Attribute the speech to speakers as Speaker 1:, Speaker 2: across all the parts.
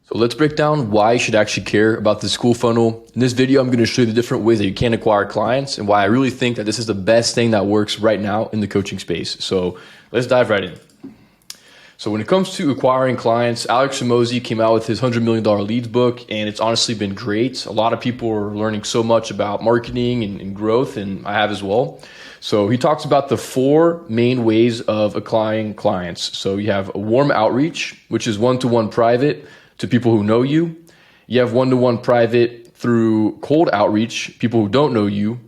Speaker 1: So let's break down why you should actually care about this school funnel. In this video, I'm going to show you the different ways that you can acquire clients and why I really think that this is the best thing that works right now in the coaching space. So let's dive right in. So when it comes to acquiring clients, Alex Hormozi came out with his $100 million leads book, and it's honestly been great. A lot of people are learning so much about marketing and growth, and I have as well. So he talks about the 4 main ways of acquiring clients. So you have a warm outreach, which is one-to-one private to people who know you. You have one-to-one private through cold outreach, people who don't know you.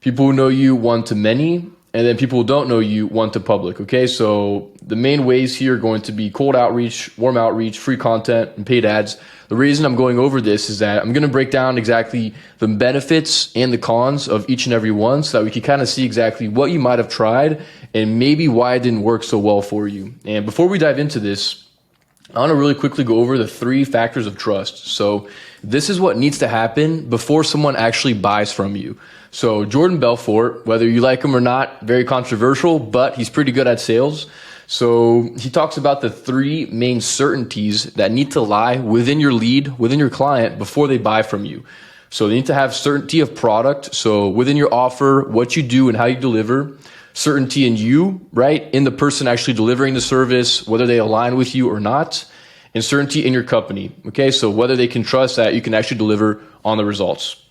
Speaker 1: People who know you, one-to-many, and then people who don't know you, one-to-public, okay? So the main ways here are going to be cold outreach, warm outreach, free content, and paid ads. The reason I'm going over this is that I'm going to break down exactly the benefits and the cons of each and every one so that we can kind of see exactly what you might have tried and maybe why it didn't work so well for you. And before we dive into this, I want to really quickly go over the 3 factors of trust. So this is what needs to happen before someone actually buys from you. So Jordan Belfort, whether you like him or not, very controversial, but he's pretty good at sales. So he talks about the 3 main certainties that need to lie within your lead, within your client before they buy from you. So they need to have certainty of product. So within your offer, what you do and how you deliver. Certainty in you, right? In the person actually delivering the service, whether they align with you or not, and certainty in your company. Okay, so whether they can trust that you can actually deliver on the results.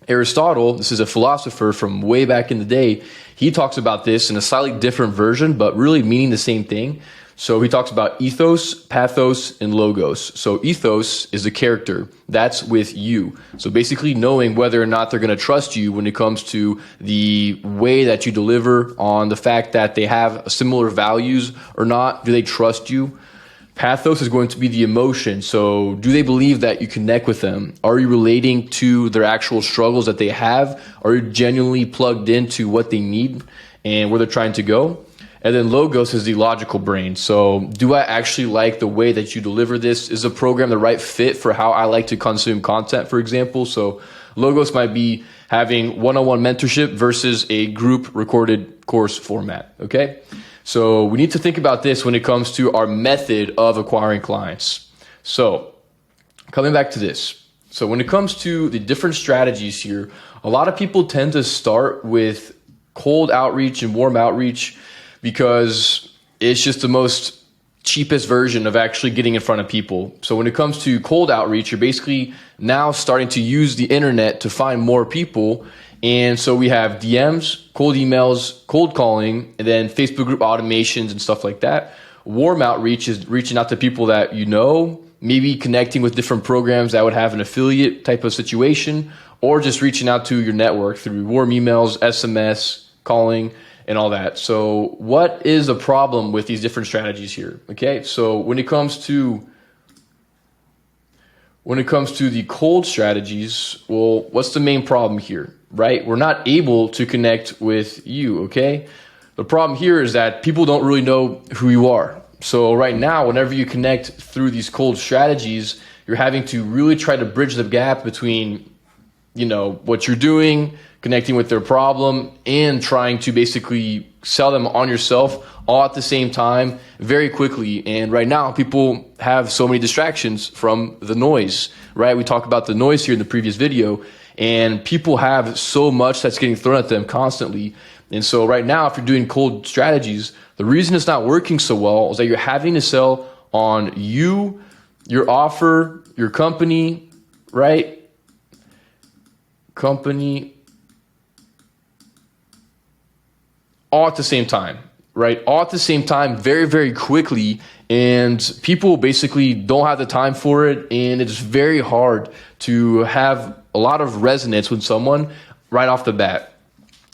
Speaker 1: Aristotle, this is a philosopher from way back in the day, he talks about this in a slightly different version, but really meaning the same thing. So he talks about ethos, pathos, and logos. So ethos is the character. That's with you. So basically knowing whether or not they're going to trust you when it comes to the way that you deliver, on the fact that they have similar values or not. Do they trust you? Pathos is going to be the emotion. So do they believe that you connect with them? Are you relating to their actual struggles that they have? Are you genuinely plugged into what they need and where they're trying to go? And then logos is the logical brain. So do I actually like the way that you deliver this? Is the program the right fit for how I like to consume content, for example? So logos might be having one-on-one mentorship versus a group recorded course format, okay? So we need to think about this when it comes to our method of acquiring clients. So coming back to this. So when it comes to the different strategies here, a lot of people tend to start with cold outreach and warm outreach because it's just the most cheapest version of actually getting in front of people. So when it comes to cold outreach, you're basically now starting to use the internet to find more people. And so we have DMs, cold emails, cold calling, and then Facebook group automations and stuff like that. Warm outreach is reaching out to people that you know, maybe connecting with different programs that would have an affiliate type of situation, or just reaching out to your network through warm emails, SMS, calling, and all that. So what is the problem with these different strategies here? Okay, so when it comes to the cold strategies, well, what's the main problem here, right? We're not able to connect with you, okay? The problem here is that people don't really know who you are. So right now, whenever you connect through these cold strategies, you're having to really try to bridge the gap between, what you're doing, connecting with their problem, and trying to basically sell them on yourself all at the same time very quickly. And right now, people have so many distractions from the noise, right? We talked about the noise here in the previous video, and people have so much that's getting thrown at them constantly. And so right now, if you're doing cold strategies, the reason it's not working so well is that you're having to sell on you, your offer, your company, right? Company, all at the same time, right? All at the same time, very, very quickly. And people basically don't have the time for it. And it's very hard to have a lot of resonance with someone right off the bat.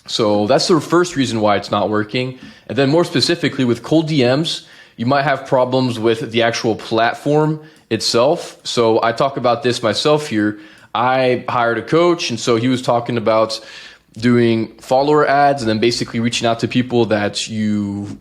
Speaker 1: So that's the first reason why it's not working. And then more specifically with cold DMs, you might have problems with the actual platform itself. So I talk about this myself here. I hired a coach, and so he was talking about doing follower ads and then basically reaching out to people that you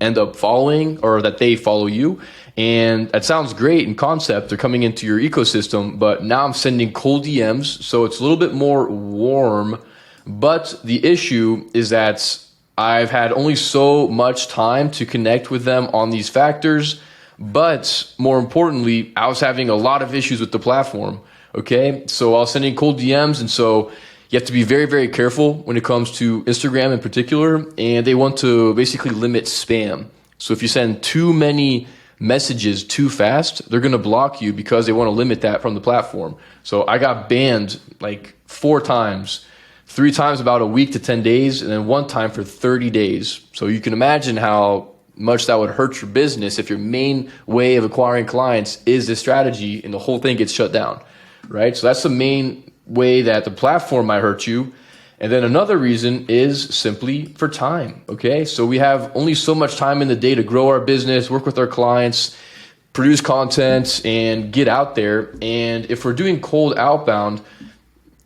Speaker 1: end up following or that they follow you. And that sounds great in concept. They're coming into your ecosystem, but now I'm sending cold DMs, so it's a little bit more warm. But the issue is that I've had only so much time to connect with them on these factors. But more importantly, I was having a lot of issues with the platform. Okay, so I was sending cold DMs, and so you have to be very, very careful when it comes to Instagram in particular, and they want to basically limit spam. So if you send too many messages too fast, they're going to block you because they want to limit that from the platform. So I got banned like 4 times, 3 times about a week to 10 days, and then 1 time for 30 days. So you can imagine how much that would hurt your business if your main way of acquiring clients is this strategy and the whole thing gets shut down, right? So that's the main way that the platform might hurt you. And then another reason is simply for time, okay? So we have only so much time in the day to grow our business, work with our clients, produce content, and get out there. And if we're doing cold outbound,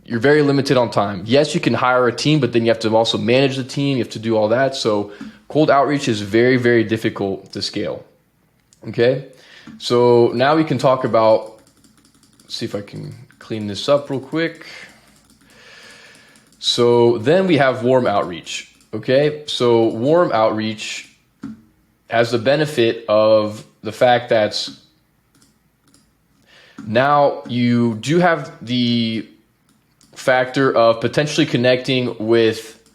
Speaker 1: you're very limited on time. Yes, you can hire a team, but then you have to also manage the team. You have to do all that. So cold outreach is very, very difficult to scale, okay? So now we can talk about, let's see if I can clean this up real quick. So then we have warm outreach, okay? So warm outreach has the benefit of the fact that now you do have the factor of potentially connecting with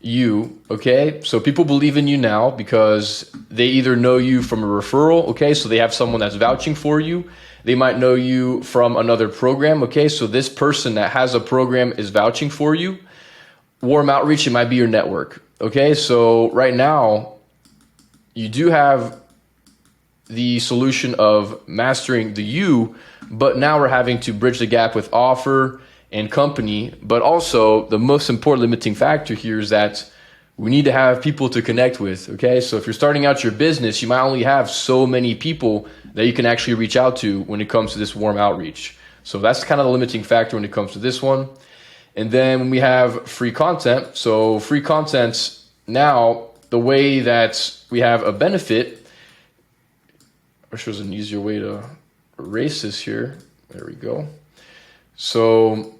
Speaker 1: you, okay? So people believe in you now because they either know you from a referral, okay? So they have someone that's vouching for you. They might know you from another program, okay? So this person that has a program is vouching for you. Warm outreach, it might be your network, okay? So right now, you do have the solution of mastering the you, but now we're having to bridge the gap with offer and company. But also, the most important limiting factor here is that we need to have people to connect with, okay? So if you're starting out your business, you might only have so many people that you can actually reach out to when it comes to this warm outreach. So that's kind of the limiting factor when it comes to this one. And then when we have free content, so free content, now the way that we have a benefit, I wish there was an easier way to erase this here. There we go. So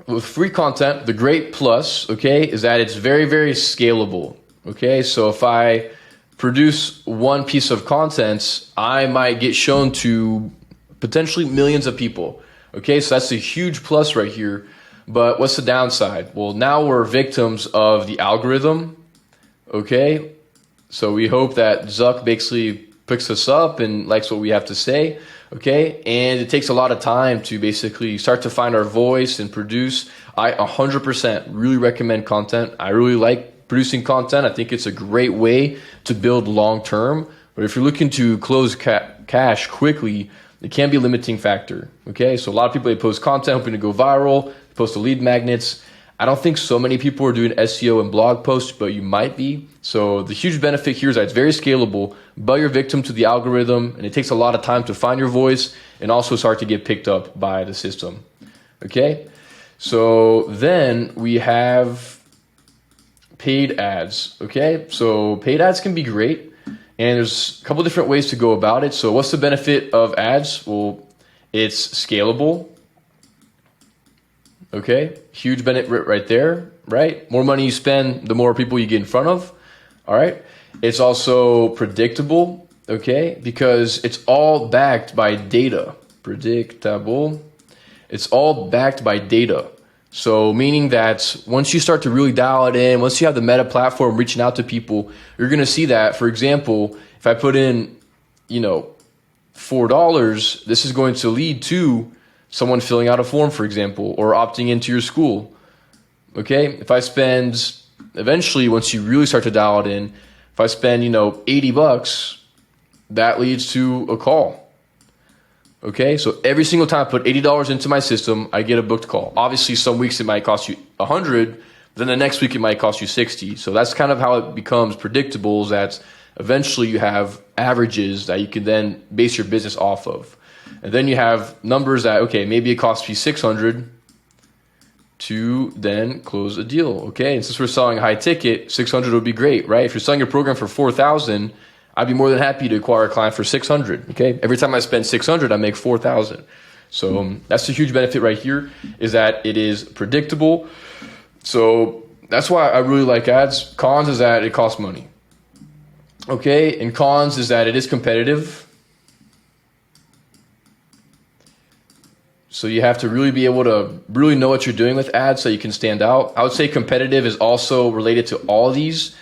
Speaker 1: with free content, the great plus, okay, is that it's very, very scalable, okay? So if I produce one piece of content, I might get shown to potentially millions of people, okay? So that's a huge plus right here. But what's the downside? Well, now we're victims of the algorithm, okay? So we hope that Zuck basically picks us up and likes what we have to say, okay? And it takes a lot of time to basically start to find our voice and produce. I 100% really recommend content. I really like producing content. I think it's a great way to build long-term. But if you're looking to close cash quickly, it can be a limiting factor, okay? So a lot of people, they post content hoping to go viral, post to lead magnets. I don't think so many people are doing SEO and blog posts, but you might be. So the huge benefit here is that it's very scalable, but you're victim to the algorithm, and it takes a lot of time to find your voice and also start to get picked up by the system, okay? So then we have paid ads, okay? So paid ads can be great, and there's a couple different ways to go about it. So what's the benefit of ads? Well, it's scalable. Okay, huge benefit right there, right? More money you spend, the more people you get in front of, all right? It's also predictable, okay? Because it's all backed by data. Predictable. It's all backed by data. So meaning that once you start to really dial it in, once you have the Meta platform reaching out to people, you're going to see that, for example, if I put in, $4, this is going to lead to someone filling out a form, for example, or opting into your school, okay? If I spend, eventually, once you really start to dial it in, if I spend, $80, that leads to a call, okay? So every single time I put $80 into my system, I get a booked call. Obviously, some weeks it might cost you $100, then the next week it might cost you $60. So that's kind of how it becomes predictable, is that eventually you have averages that you can then base your business off of. And then you have numbers that, okay, maybe it costs you $600 to then close a deal, okay? And since we're selling high ticket, $600 would be great, right? If you're selling a program for $4,000, I'd be more than happy to acquire a client for $600, okay? Every time I spend $600, I make $4,000. So that's a huge benefit right here, is that it is predictable. So that's why I really like ads. Cons is that it costs money, okay? And cons is that it is competitive. So you have to really be able to really know what you're doing with ads so you can stand out. I would say competitive is also related to all these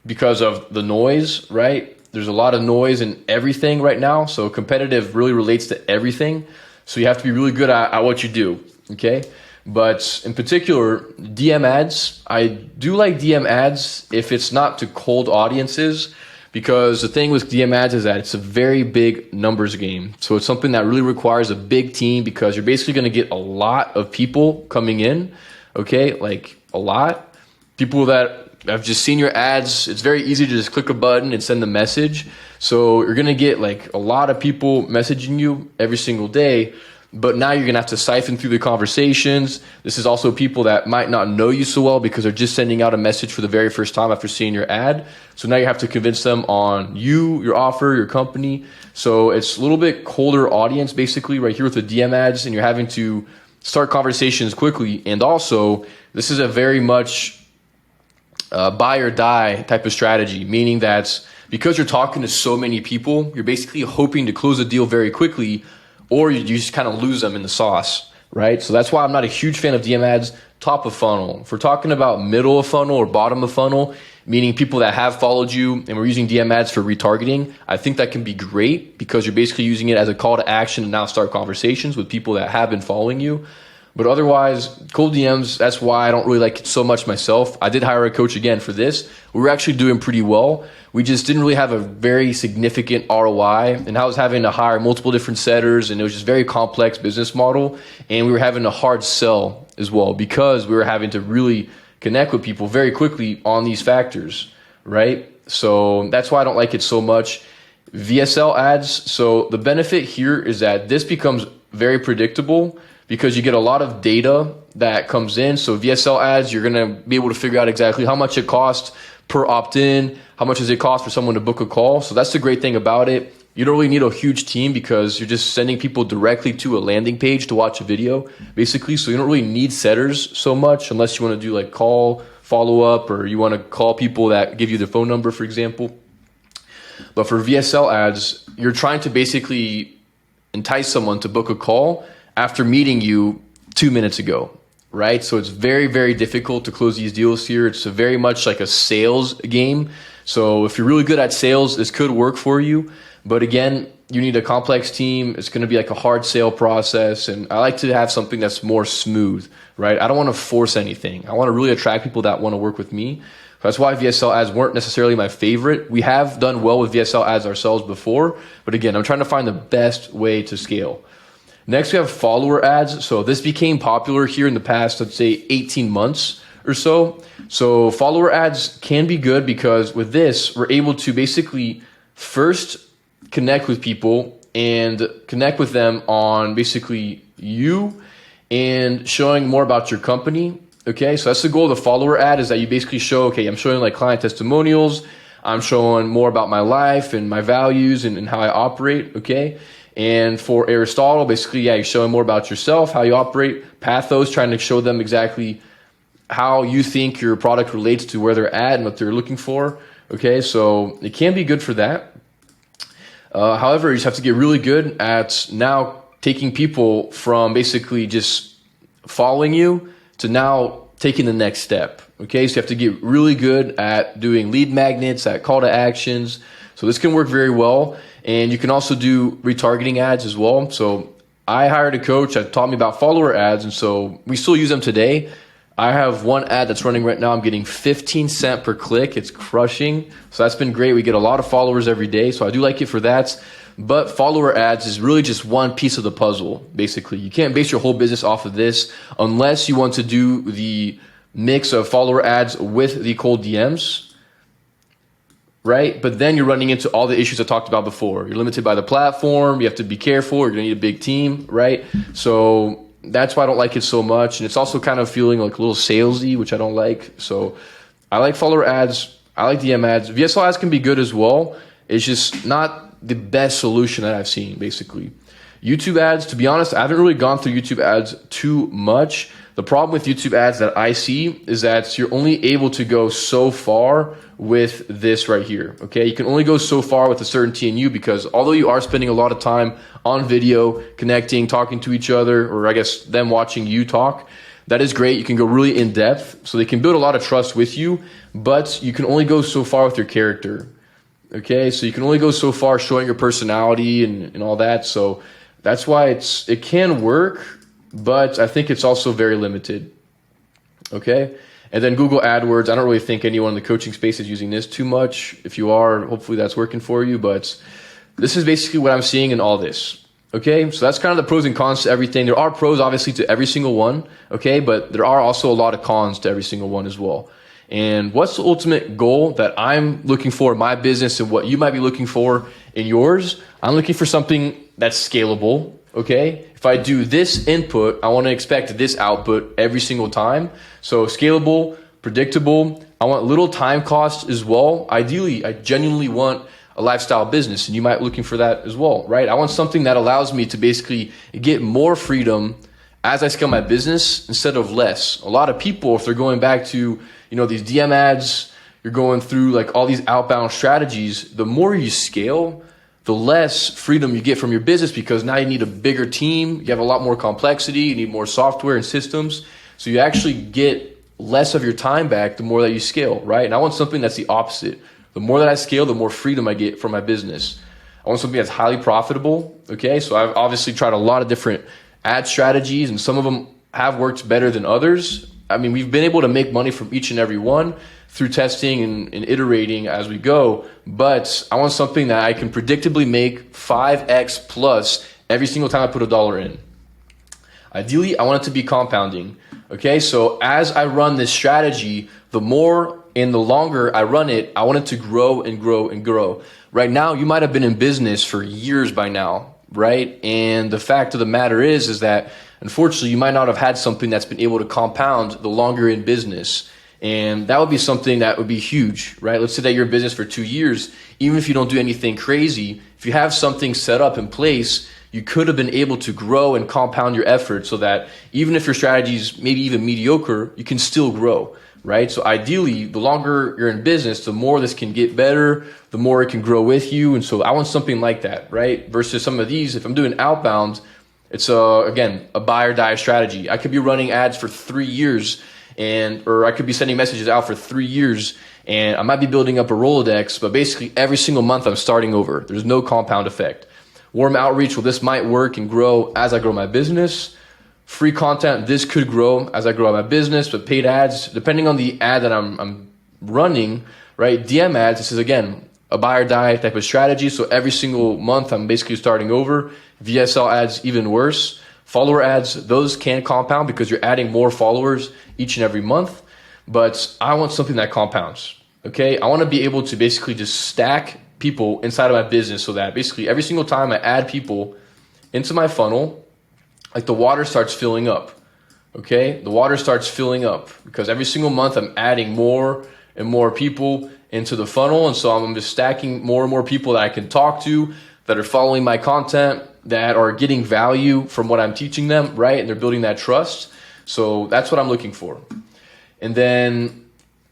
Speaker 1: because of the noise, right? There's a lot of noise in everything right now. So competitive really relates to everything. So you have to be really good at what you do, okay? But in particular, DM ads, I do like DM ads if it's not to cold audiences, because the thing with DM ads is that it's a very big numbers game. So it's something that really requires a big team because you're basically going to get a lot of people coming in, okay? Like a lot. People that have just seen your ads. It's very easy to just click a button and send a message. So you're going to get like a lot of people messaging you every single day. But now you're going to have to siphon through the conversations. This is also people that might not know you so well because they're just sending out a message for the very first time after seeing your ad. So now you have to convince them on you, your offer, your company. So it's a little bit colder audience basically right here with the DM ads, and you're having to start conversations quickly. And also, this is a very much buy or die type of strategy, meaning that because you're talking to so many people, you're basically hoping to close a deal very quickly, or you just kind of lose them in the sauce, right? So that's why I'm not a huge fan of DM ads top of funnel. If we're talking about middle of funnel or bottom of funnel, meaning people that have followed you and we're using DM ads for retargeting, I think that can be great because you're basically using it as a call to action to now start conversations with people that have been following you. But otherwise, cold DMs, that's why I don't really like it so much myself. I did hire a coach again for this. We were actually doing pretty well. We just didn't really have a very significant ROI. And I was having to hire multiple different setters, and it was just very complex business model. And we were having a hard sell as well because we were having to really connect with people very quickly on these factors, right? So that's why I don't like it so much. VSL ads. So the benefit here is that this becomes very predictable because you get a lot of data that comes in. So VSL ads, you're going to be able to figure out exactly how much it costs per opt-in, how much does it cost for someone to book a call. So that's the great thing about it. You don't really need a huge team because you're just sending people directly to a landing page to watch a video, basically. So you don't really need setters so much unless you want to do like call, follow-up, or you want to call people that give you their phone number, for example. But for VSL ads, you're trying to basically entice someone to book a call after meeting you 2 minutes ago, right? So it's very, very difficult to close these deals here. It's very much like a sales game. So if you're really good at sales, this could work for you. But again, you need a complex team. It's going to be like a hard sale process. And I like to have something that's more smooth, right? I don't want to force anything. I want to really attract people that want to work with me. That's why VSL ads weren't necessarily my favorite. We have done well with VSL ads ourselves before. But again, I'm trying to find the best way to scale. Next, we have follower ads. So this became popular here in the past, let's say 18 months or so. So follower ads can be good because with this, we're able to basically first connect with people and connect with them on basically you and showing more about your company. Okay, so that's the goal of the follower ad, is that you basically show, okay, I'm showing like client testimonials. I'm showing more about my life and my values and how I operate, okay? And for Aristotle, basically, yeah, you're showing more about yourself, how you operate. Pathos, trying to show them exactly how you think your product relates to where they're at and what they're looking for. Okay, so it can be good for that. However, you just have to get really good at now taking people from basically just following you to now taking the next step. Okay, so you have to get really good at doing lead magnets, at call to actions. So this can work very well. And you can also do retargeting ads as well. So I hired a coach that taught me about follower ads, and so we still use them today. I have one ad that's running right now. I'm getting 15 cents per click. It's crushing. So that's been great. We get a lot of followers every day. So I do like it for that. But follower ads is really just one piece of the puzzle, basically. You can't base your whole business off of this unless you want to do the mix of follower ads with the cold DMs. Right? But then you're running into all the issues I talked about before. You're limited by the platform. You have to be careful. You're going to need a big team, right? So that's why I don't like it so much. And it's also kind of feeling like a little salesy, which I don't like. So I like follower ads. I like DM ads. VSL ads can be good as well. It's just not the best solution that I've seen, basically. YouTube ads, to be honest, I haven't really gone through YouTube ads too much. The problem with YouTube ads that I see is that you're only able to go so far with this right here, okay? You can only go so far with a certain TNU because although you are spending a lot of time on video, connecting, talking to each other, or I guess them watching you talk, that is great. You can go really in depth, so they can build a lot of trust with you, but you can only go so far with your character, okay? So you can only go so far showing your personality and all that, so that's why it can work, but I think it's also very limited, okay? And then Google AdWords, I don't really think anyone in the coaching space is using this too much. If you are, hopefully that's working for you, but this is basically what I'm seeing in all this, okay? So that's kind of the pros and cons to everything. There are pros, obviously, to every single one, okay? But there are also a lot of cons to every single one as well. And what's the ultimate goal that I'm looking for in my business and what you might be looking for in yours? I'm looking for something that's scalable, okay? If I do this input, I want to expect this output every single time. So scalable, predictable. I want little time costs as well. Ideally, I genuinely want a lifestyle business, and you might be looking for that as well, right? I want something that allows me to basically get more freedom as I scale my business instead of less. A lot of people, if they're going back to, these DM ads, you're going through like all these outbound strategies, the more you scale, the less freedom you get from your business because now you need a bigger team. You have a lot more complexity. You need more software and systems. So you actually get less of your time back the more that you scale, right? And I want something that's the opposite. The more that I scale, the more freedom I get from my business. I want something that's highly profitable, okay? So I've obviously tried a lot of different ad strategies, and some of them have worked better than others. I mean, we've been able to make money from each and every one through testing and iterating as we go, but I want something that I can predictably make 5x plus every single time I put $1 in. Ideally, I want it to be compounding, okay? So as I run this strategy, the more and the longer I run it, I want it to grow and grow and grow. Right now, you might have been in business for years by now, right? And the fact of the matter is that unfortunately, you might not have had something that's been able to compound the longer you're in business. And that would be something that would be huge, right? Let's say that you're in business for 2 years. Even if you don't do anything crazy, if you have something set up in place, you could have been able to grow and compound your effort so that even if your strategy is maybe even mediocre, you can still grow, right? So ideally, the longer you're in business, the more this can get better, the more it can grow with you. And so I want something like that, right? Versus some of these, if I'm doing outbound, it's again, a buy or die strategy. I could be running ads for 3 years or I could be sending messages out for 3 years and I might be building up a Rolodex, but basically every single month I'm starting over. There's no compound effect. Warm outreach, well, this might work and grow as I grow my business. Free content, this could grow as I grow my business, but paid ads, depending on the ad that I'm running, right? DM ads, this is again, a buy or die type of strategy. So every single month I'm basically starting over. VSL ads, even worse. Follower ads, those can compound because you're adding more followers each and every month. But I want something that compounds, okay? I want to be able to basically just stack people inside of my business so that basically every single time I add people into my funnel, like the water starts filling up, okay? The water starts filling up because every single month I'm adding more and more people into the funnel. And so I'm just stacking more and more people that I can talk to that are following my content, that are getting value from what I'm teaching them, right? And they're building that trust. So that's what I'm looking for. And then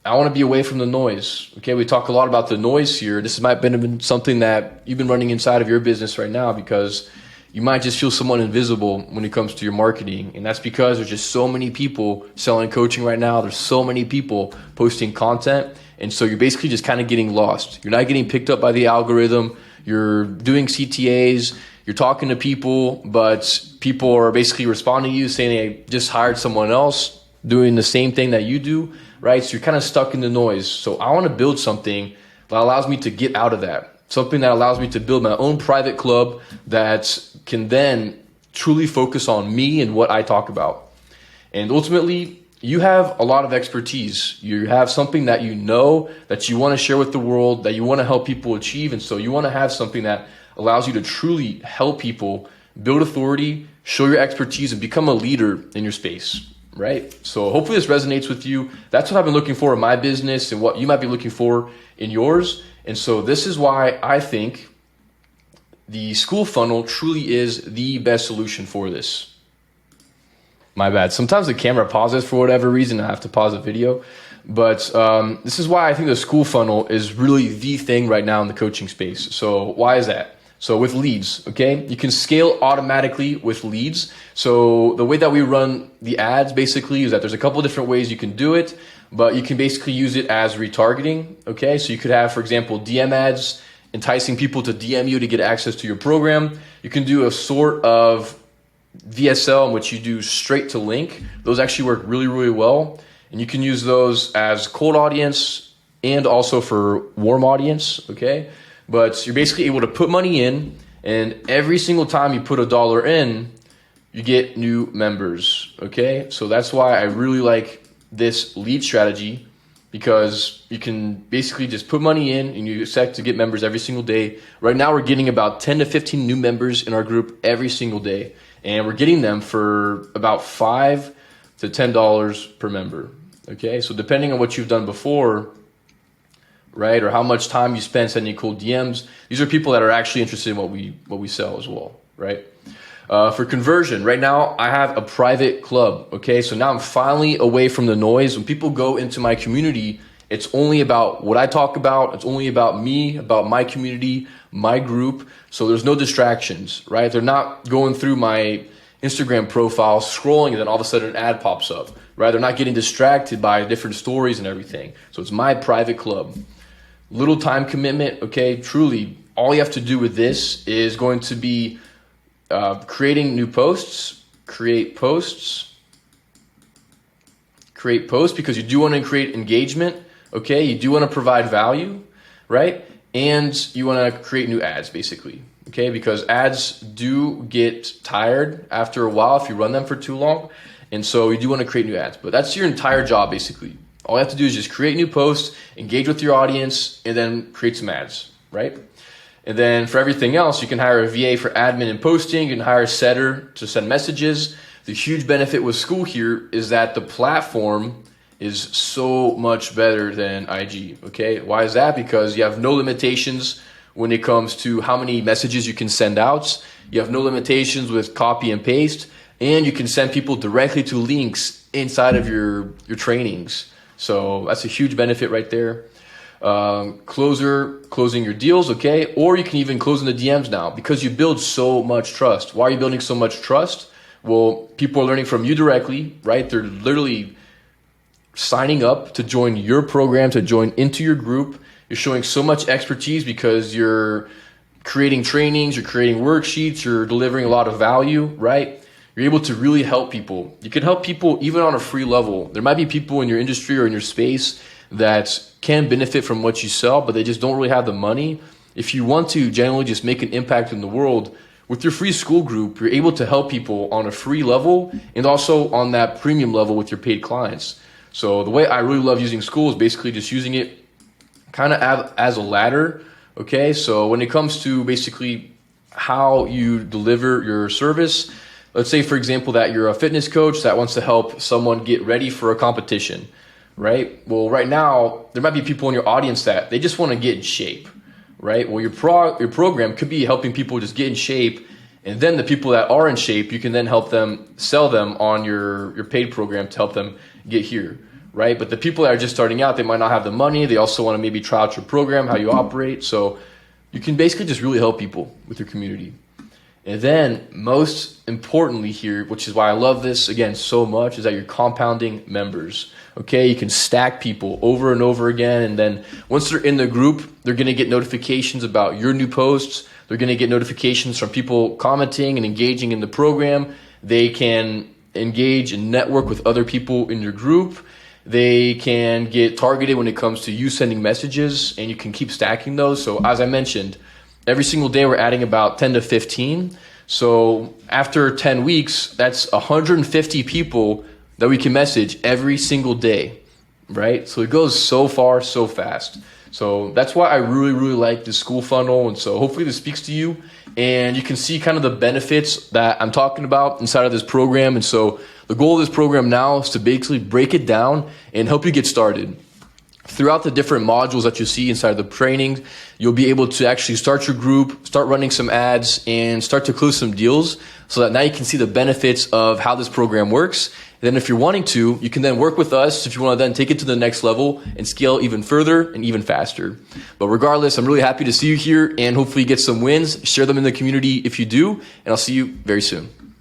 Speaker 1: I want to be away from the noise. Okay, we talk a lot about the noise here. This might have been something that you've been running inside of your business right now because you might just feel somewhat invisible when it comes to your marketing. And that's because there's just so many people selling coaching right now. There's so many people posting content. And so you're basically just kind of getting lost. You're not getting picked up by the algorithm. You're doing CTAs. You're talking to people, but people are basically responding to you saying they just hired someone else doing the same thing that you do, right? So you're kind of stuck in the noise. So I want to build something that allows me to get out of that. Something that allows me to build my own private club that can then truly focus on me and what I talk about. And ultimately, you have a lot of expertise. You have something that you know that you want to share with the world, that you want to help people achieve. And so you want to have something that allows you to truly help people build authority, show your expertise, and become a leader in your space, right? So hopefully this resonates with you. That's what I've been looking for in my business and what you might be looking for in yours. And so this is why I think the school funnel truly is the best solution for this. My bad. Sometimes the camera pauses for whatever reason. I have to pause the video. But this is why I think the school funnel is really the thing right now in the coaching space. So why is that? So with leads, okay, you can scale automatically with leads. So the way that we run the ads basically is that there's a couple different ways you can do it, but you can basically use it as retargeting, okay? So you could have, for example, DM ads, enticing people to DM you to get access to your program. You can do a sort of VSL in which you do straight to link. Those actually work really, really well. And you can use those as cold audience and also for warm audience, okay? But you're basically able to put money in, and every single time you put $1 in, you get new members, okay? So that's why I really like this lead strategy, because you can basically just put money in and you expect to get members every single day. Right now we're getting about 10 to 15 new members in our group every single day, and we're getting them for about $5 to $10 per member, okay? So depending on what you've done before, right, or how much time you spend sending cold DMs, these are people that are actually interested in what we sell as well, right? For conversion, right now I have a private club, okay? So now I'm finally away from the noise. When people go into my community, it's only about what I talk about. It's only about me, about my community, my group. So there's no distractions, right? They're not going through my Instagram profile, scrolling, and then all of a sudden an ad pops up, right? They're not getting distracted by different stories and everything. So it's my private club. Little time commitment, okay? Truly, all you have to do with this is going to be creating new posts, create posts, because you do want to create engagement, okay? You do want to provide value, right? And you want to create new ads, basically, okay? Because ads do get tired after a while if you run them for too long. And so you do want to create new ads, but that's your entire job, basically. All you have to do is just create new posts, engage with your audience, and then create some ads, right? And then for everything else, you can hire a VA for admin and posting. You can hire a setter to send messages. The huge benefit with school here is that the platform is so much better than IG, okay? Why is that? Because you have no limitations when it comes to how many messages you can send out. You have no limitations with copy and paste, and you can send people directly to links inside of your trainings. So that's a huge benefit right there. Closing your deals, okay? Or you can even close in the DMs now because you build so much trust. Why are you building so much trust? Well, people are learning from you directly, right? They're literally signing up to join your program, to join into your group. You're showing so much expertise because you're creating trainings, you're creating worksheets, you're delivering a lot of value, right? You're able to really help people. You can help people even on a free level. There might be people in your industry or in your space that can benefit from what you sell, but they just don't really have the money. If you want to generally just make an impact in the world, with your free school group, you're able to help people on a free level and also on that premium level with your paid clients. So the way I really love using school is basically just using it kind of as a ladder, okay? So when it comes to basically how you deliver your service, let's say, for example, that you're a fitness coach that wants to help someone get ready for a competition, right? Well, right now, there might be people in your audience that they just want to get in shape, right? Well, your program could be helping people just get in shape, and then the people that are in shape, you can then help them, sell them on your paid program to help them get here, right? But the people that are just starting out, they might not have the money. They also want to maybe try out your program, how you operate. So you can basically just really help people with your community. And then most importantly here, which is why I love this again so much, is that you're compounding members. Okay, you can stack people over and over again, and then once they're in the group, they're going to get notifications about your new posts. They're going to get notifications from people commenting and engaging in the program. They can engage and network with other people in your group. They can get targeted when it comes to you sending messages, and you can keep stacking those. So as I mentioned, every single day we're adding about 10 to 15. So after 10 weeks, that's 150 people that we can message every single day, right? So it goes so far, so fast. So that's why I really, really like this school funnel. And so hopefully this speaks to you and you can see kind of the benefits that I'm talking about inside of this program. And so the goal of this program now is to basically break it down and help you get started. throughout the different modules that you see inside the training, you'll be able to actually start your group, start running some ads, and start to close some deals so that now you can see the benefits of how this program works. And then if you're wanting to, you can then work with us if you want to then take it to the next level and scale even further and even faster. But regardless, I'm really happy to see you here and hopefully get some wins. Share them in the community if you do, and I'll see you very soon.